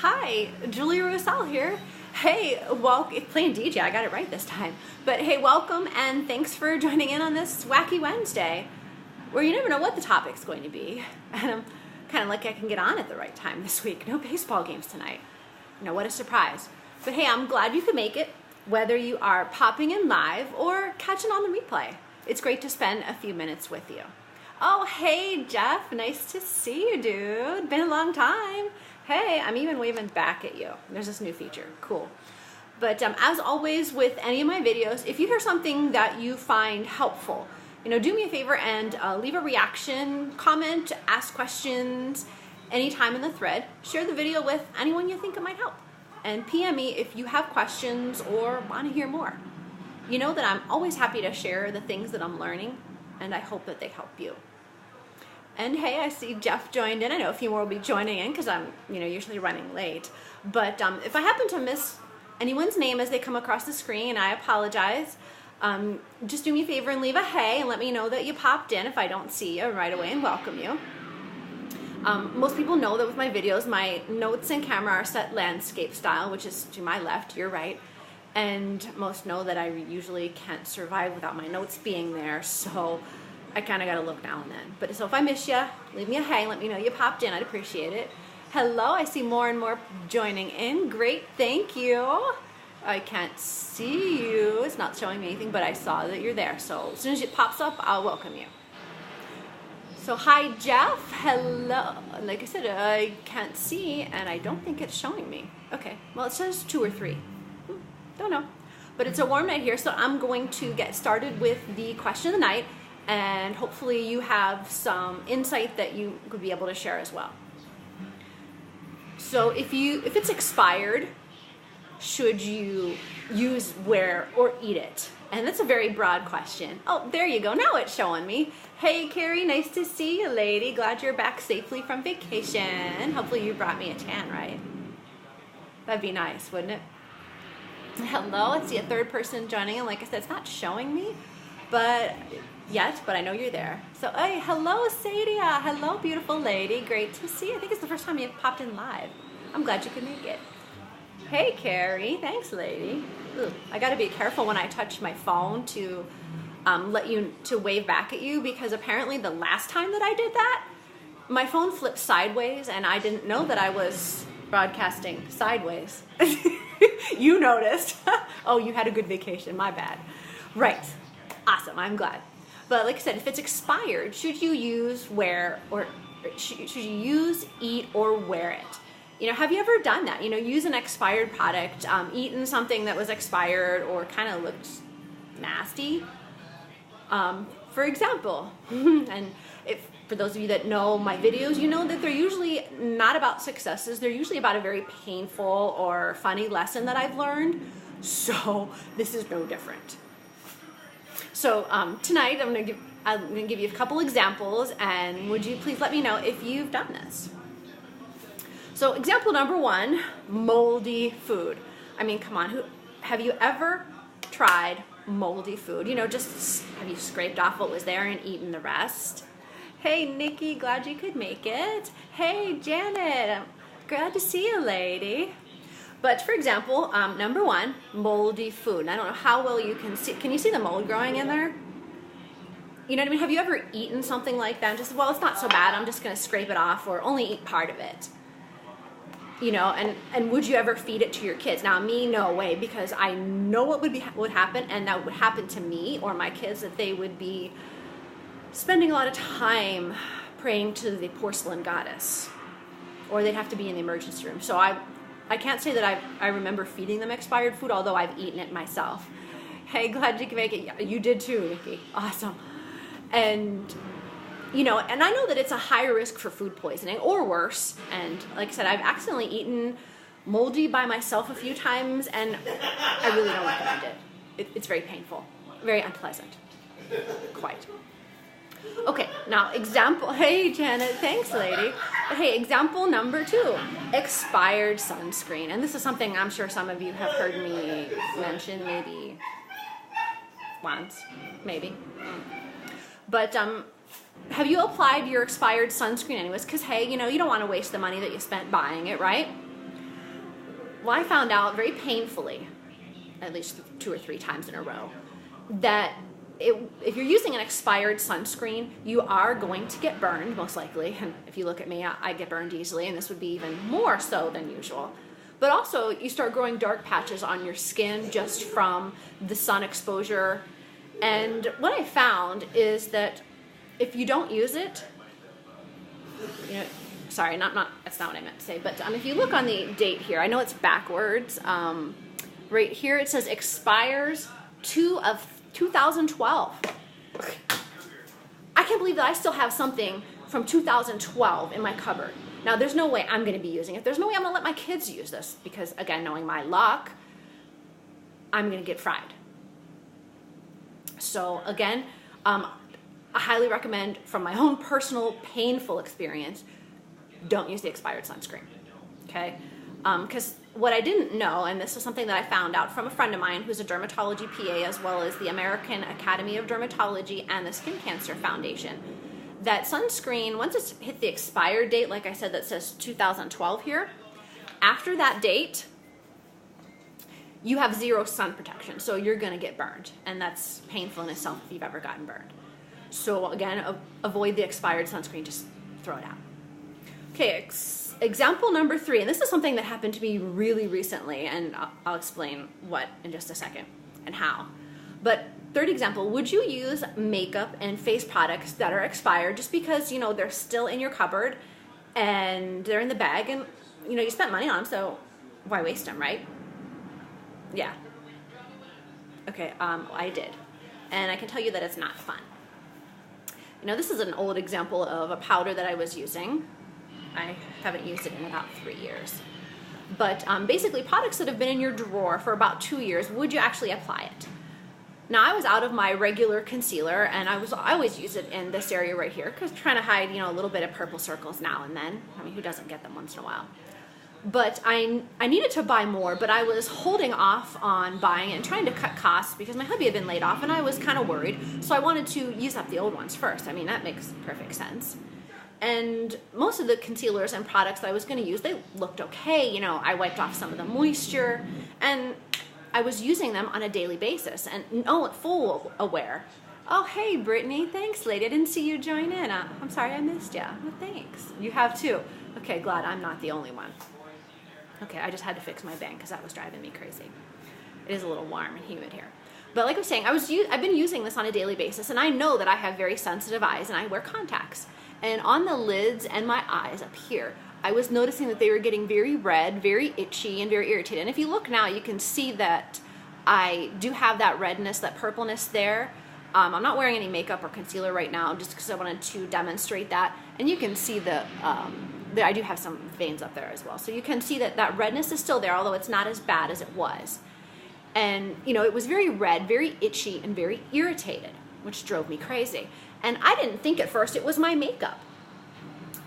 Hi, Julia Roussel here. Hey, playing DJ, I got it right this time. But hey, welcome and thanks for joining in on this Wacky Wednesday, where you never know what the topic's going to be. And I'm kind of lucky I can get on at the right time this week. No baseball games tonight. What a surprise. But hey, I'm glad you could make it, whether you are popping in live or catching on the replay. It's great to spend a few minutes with you. Oh, hey, Jeff. Nice to see you, dude. Been a long time. Hey, I'm even waving back at you. There's this new feature. Cool. But as always with any of my videos, if you hear something that you find helpful, do me a favor and leave a reaction, comment, ask questions anytime in the thread. Share the video with anyone you think it might help. And PM me if you have questions or want to hear more. You know that I'm always happy to share the things that I'm learning, and I hope that they help you. And hey, I see Jeff joined in. I know a few more will be joining in because I'm, usually running late. But if I happen to miss anyone's name as they come across the screen, I apologize. Just do me a favor and leave a hey and let me know that you popped in if I don't see you right away and welcome you. Most people know that with my videos, my notes and camera are set landscape style, which is to my left, your right. And most know that I usually can't survive without my notes being there, so I kind of got to look now and then. But so if I miss you, leave me a hey, let me know you popped in. I'd appreciate it. Hello, I see more and more joining in. Great, thank you. I can't see you. It's not showing me anything, but I saw that you're there. So as soon as it pops up, I'll welcome you. So hi, Jeff. Hello. Like I said, I can't see, and I don't think it's showing me. Okay, well, it says 2 or 3. Don't know. But it's a warm night here, so I'm going to get started with the question of the night, and hopefully you have some insight that you could be able to share as well. So if it's expired, should you use, wear, or eat it? And that's a very broad question. Oh, there you go. Now it's showing me. Hey, Carrie, nice to see you, lady. Glad you're back safely from vacation. Hopefully you brought me a tan, right? That'd be nice, wouldn't it? Hello, I see a third person joining in. Like I said, it's not showing me but I know you're there. So, hey, hello, Sadia. Hello, beautiful lady. Great to see you. I think it's the first time you've popped in live. I'm glad you could make it. Hey, Carrie. Thanks, lady. Ooh, I got to be careful when I touch my phone to wave back at you, because apparently the last time that I did that, my phone flipped sideways and I didn't know that I was broadcasting sideways. You noticed. Oh, you had a good vacation. My bad. Right. Awesome. I'm glad. But like I said, if it's expired, should you use, wear, or should you use, eat, or wear it? Have you ever done that? Use an expired product, eaten something that was expired or kind of looked nasty. For example, and for those of you that know my videos, you know that they're usually not about successes. They're usually about a very painful or funny lesson that I've learned. So this is no different. So tonight I'm going to give you a couple examples, and would you please let me know if you've done this? So example number 1, moldy food. I mean, come on, have you ever tried moldy food? Just have you scraped off what was there and eaten the rest? Hey, Nikki, glad you could make it. Hey, Janet, I'm glad to see you, lady. But for example, number 1, moldy food. And I don't know how well you can see. Can you see the mold growing in there? You know what I mean? Have you ever eaten something like that? Just, well, it's not so bad. I'm just going to scrape it off, or only eat part of it. And would you ever feed it to your kids? Now, me, no way, because I know what would happen, and that would happen to me or my kids, that they would be spending a lot of time praying to the porcelain goddess, or they'd have to be in the emergency room. So I can't say that I remember feeding them expired food, although I've eaten it myself. Hey, glad you can make it. You did too, Nikki. Awesome. And and I know that it's a higher risk for food poisoning or worse. And like I said, I've accidentally eaten moldy by myself a few times, and I really don't recommend it. It's very painful, very unpleasant. Quite. Okay, now example, hey Janet, thanks lady. But hey, example number 2, expired sunscreen. And this is something I'm sure some of you have heard me mention maybe once, maybe. But have you applied your expired sunscreen anyways? Because hey, you don't want to waste the money that you spent buying it, right? Well, I found out very painfully, at least 2 or 3 times in a row, that if you're using an expired sunscreen, you are going to get burned, most likely. And if you look at me, I get burned easily, and this would be even more so than usual. But also, you start growing dark patches on your skin just from the sun exposure. And what I found is that if you don't use it, sorry, that's not what I meant to say, but if you look on the date here, I know it's backwards. Right here it says expires 2012. I can't believe that I still have something from 2012 in my cupboard. Now, there's no way I'm going to be using it. There's no way I'm going to let my kids use this because, again, knowing my luck, I'm going to get fried. So, again, I highly recommend, from my own personal painful experience, don't use the expired sunscreen, okay? Because what I didn't know, and this is something that I found out from a friend of mine who's a dermatology PA, as well as the American Academy of Dermatology and the Skin Cancer Foundation, that sunscreen, once it's hit the expired date, like I said, that says 2012 here, after that date, you have 0 sun protection, so you're going to get burned, and that's painful in itself if you've ever gotten burned. So again, avoid the expired sunscreen, just throw it out. Okay, example number 3, and this is something that happened to me really recently, and I'll explain what in just a second and how. But third example, would you use makeup and face products that are expired just because, they're still in your cupboard and they're in the bag and, you spent money on them, so why waste them, right? Yeah. Okay, I did. And I can tell you that it's not fun. This is an old example of a powder that I was using. I haven't used it in about 3 years. But basically, products that have been in your drawer for about 2 years, would you actually apply it? Now, I was out of my regular concealer, and I always use it in this area right here, because I'm trying to hide, a little bit of purple circles now and then. I mean, who doesn't get them once in a while? But I needed to buy more, but I was holding off on buying it and trying to cut costs because my hubby had been laid off, and I was kind of worried. So I wanted to use up the old ones first. I mean, that makes perfect sense. And most of the concealers and products that I was going to use, they looked okay. I wiped off some of the moisture, and I was using them on a daily basis, and full aware. Oh, hey, Brittany, thanks, lady. I didn't see you join in. I'm sorry I missed you. Well, thanks. You have too. Okay, glad I'm not the only one. Okay, I just had to fix my bang because that was driving me crazy. It is a little warm and humid here. But like I was saying, I've been using this on a daily basis, and I know that I have very sensitive eyes, and I wear contacts. And on the lids and my eyes up here, I was noticing that they were getting very red, very itchy, and very irritated. And if you look now, you can see that I do have that redness, that purpleness there. I'm not wearing any makeup or concealer right now just because I wanted to demonstrate that. And you can see I do have some veins up there as well. So you can see that redness is still there, although it's not as bad as it was. And, it was very red, very itchy, and very irritated, which drove me crazy. And I didn't think at first it was my makeup.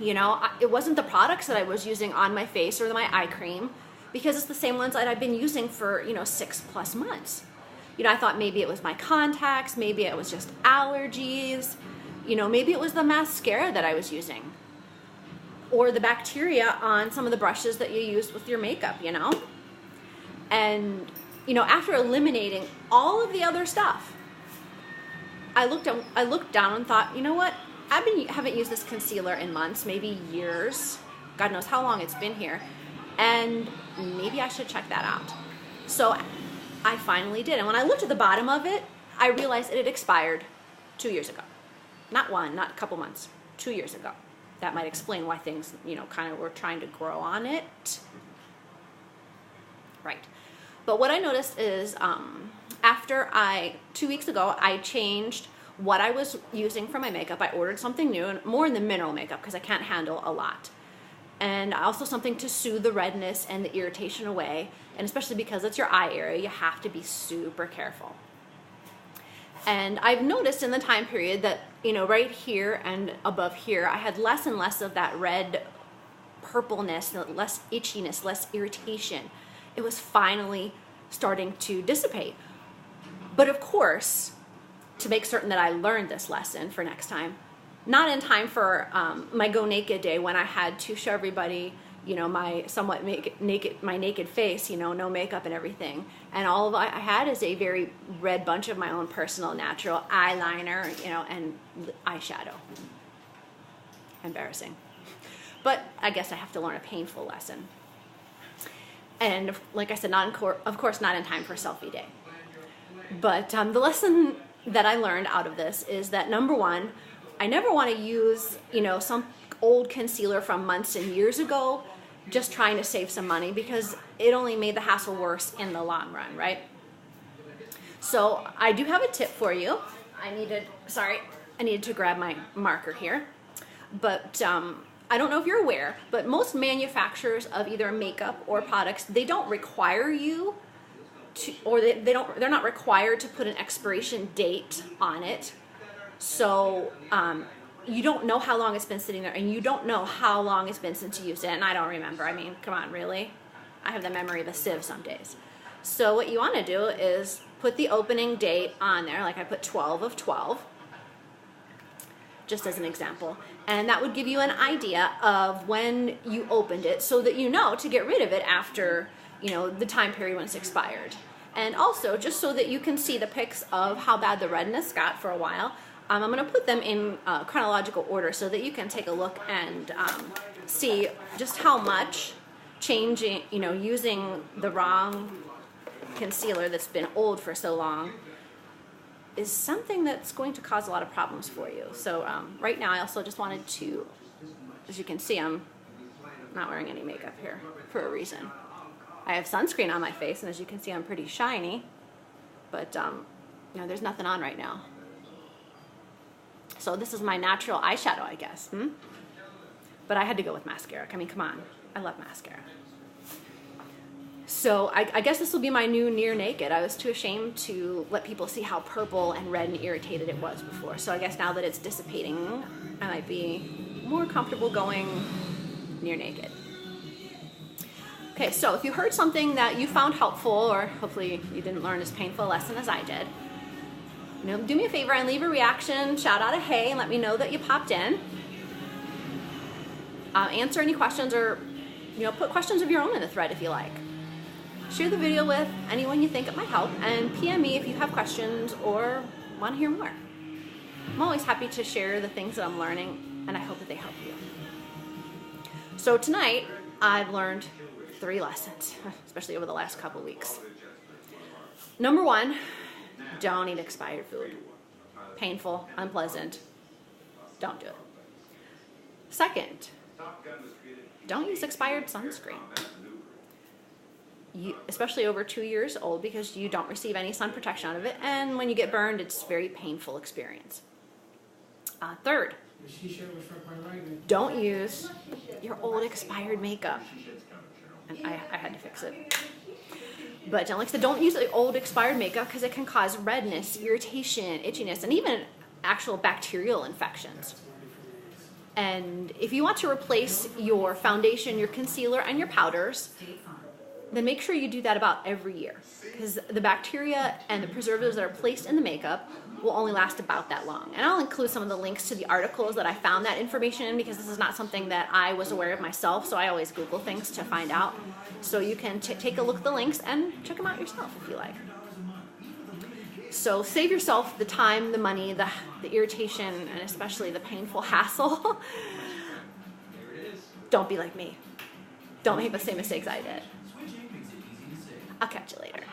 It wasn't the products that I was using on my face or my eye cream, because it's the same ones that I've been using for, 6+ months. I thought maybe it was my contacts, maybe it was just allergies, maybe it was the mascara that I was using, or the bacteria on some of the brushes that you use with your makeup, And, after eliminating all of the other stuff, I looked down and thought, you know what? Haven't used this concealer in months, maybe years. God knows how long it's been here. And maybe I should check that out. So I finally did. And when I looked at the bottom of it, I realized it had expired 2 years ago. Not a couple months, 2 years ago. That might explain why things, kind of were trying to grow on it. Right. But what I noticed is after 2 weeks ago, I changed what I was using for my makeup. I ordered something new, and more in the mineral makeup because I can't handle a lot. And also something to soothe the redness and the irritation away. And especially because it's your eye area, you have to be super careful. And I've noticed in the time period that, right here and above here, I had less and less of that red purpleness, less itchiness, less irritation. It was finally starting to dissipate. But of course, to make certain that I learned this lesson for next time, not in time for my Go Naked day when I had to show everybody, you know, my somewhat naked face, you know, no makeup and everything. And all I had is a very red bunch of my own personal natural eyeliner, you know, and eyeshadow. Embarrassing. But I guess I have to learn a painful lesson. And like I said, of course not in time for selfie day. But the lesson that I learned out of this is that, number one, I never want to use, you know, some old concealer from months and years ago just trying to save some money, because it only made the hassle worse in the long run, right? So I do have a tip for you. I needed to grab my marker here. But I don't know if you're aware, but most manufacturers of either makeup or products, they don't require you to, or they're not required to put an expiration date on it. So you don't know how long it's been sitting there, and you don't know how long it's been since you used it. And I don't remember. I mean, come on, really? I have the memory of a sieve some days. So what you want to do is put the opening date on there, like I put 12 of 12, just as an example. And that would give you an idea of when you opened it, so that you know to get rid of it after, you know, the time period when it's expired. And also, just so that you can see the pics of how bad the redness got for a while, I'm going to put them in chronological order so that you can take a look and see just how much changing, you know, using the wrong concealer that's been old for so long is something that's going to cause a lot of problems for you. So right now I also just wanted to, as you can see, I'm not wearing any makeup here for a reason. I have sunscreen on my face, and as you can see, I'm pretty shiny, but you know, there's nothing on right now. So this is my natural eyeshadow, I guess. But I had to go with mascara. I mean, come on. I love mascara. So I guess this will be my new near naked. I was too ashamed to let people see how purple and red and irritated it was before. So I guess now that it's dissipating, I might be more comfortable going near naked. Okay, so if you heard something that you found helpful, or hopefully you didn't learn as painful a lesson as I did, you know, do me a favor and leave a reaction, shout out a hey, and let me know that you popped in. Answer any questions, or, you know, put questions of your own in the thread if you like. Share the video with anyone you think it might help, and PM me if you have questions or want to hear more. I'm always happy to share the things that I'm learning, and I hope that they help you. So tonight, I've learned 3 lessons, especially over the last couple weeks. Number 1, don't eat expired food. Painful, unpleasant. Don't do it. Second, don't use expired sunscreen. Especially over 2 years old, because you don't receive any sun protection out of it, and when you get burned, it's a very painful experience. Third, don't use your old expired makeup. And I had to fix it. But like I said, don't use the old expired makeup, because it can cause redness, irritation, itchiness, and even actual bacterial infections. And if you want to replace your foundation, your concealer, and your powders, then make sure you do that about every year, because the bacteria and the preservatives that are placed in the makeup will only last about that long. And I'll include some of the links to the articles that I found that information in, because this is not something that I was aware of myself, so I always Google things to find out. So you can take a look at the links and check them out yourself if you like. So save yourself the time, the money, the irritation, and especially the painful hassle. Don't be like me. Don't make the same mistakes I did. I'll catch you later.